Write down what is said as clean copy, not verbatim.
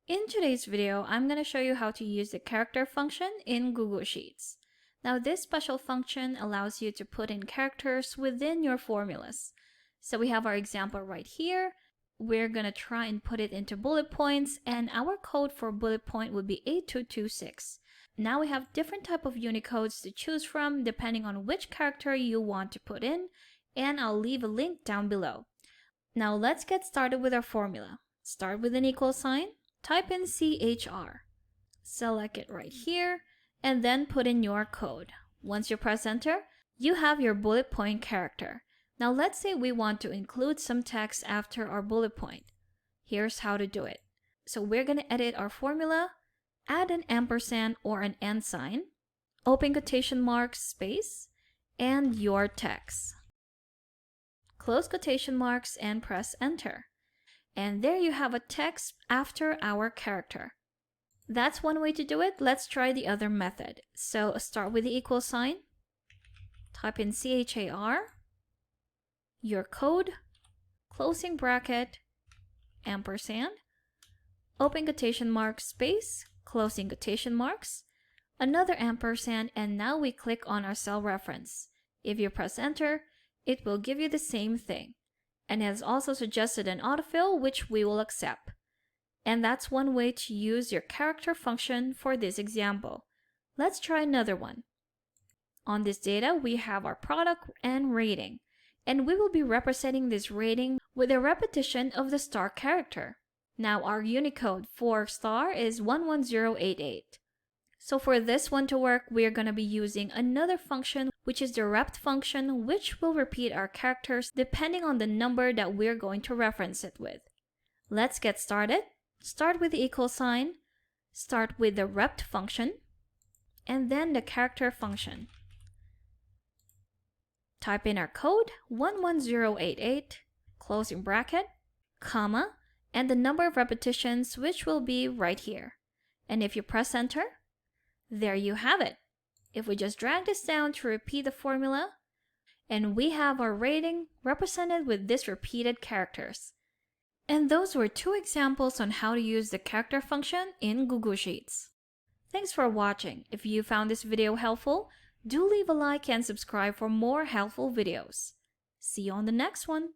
In today's video, I'm going to show you how to use the character function in Google Sheets. Now, this special function allows you to put in characters within your formulas. So we have our example right here. We're going to try and put it into bullet points, and our code for bullet point would be 8226. Now we have different type of Unicodes to choose from depending on which character you want to put in, and I'll leave a link down below. Now let's get started with our formula. Start with an equal sign. Type in CHR, select it right here, and then put in your code. Once you press enter, you have your bullet point character. Now let's say we want to include some text after our bullet point. Here's how to do it. So we're going to edit our formula, add an ampersand or an and sign, open quotation marks, space, and your text. Close quotation marks and press enter. And there you have a text after our character. That's one way to do it. Let's try the other method. So start with the equal sign, type in CHAR, your code, closing bracket, ampersand, open quotation marks, space, closing quotation marks, another ampersand, and now we click on our cell reference. If you press enter, it will give you the same thing. And has also suggested an autofill, which we will accept. And that's one way to use your character function for this example. Let's try another one. On this data, we have our product and rating, and we will be representing this rating with a repetition of the star character. Now our Unicode for star is 11088. So for this one to work, we are going to be using another function, which is the rep function, which will repeat our characters depending on the number that we're going to reference it with. Let's get started. Start with the equal sign, start with the rep function, and then the character function. Type in our code 11088, closing bracket, comma, and the number of repetitions, which will be right here. And if you press enter, there you have it. If we just drag this down to repeat the formula, and we have our rating represented with this repeated characters. And those were two examples on how to use the character function in Google Sheets. Thanks for watching. If you found this video helpful, do leave a like and subscribe for more helpful videos. See you on the next one.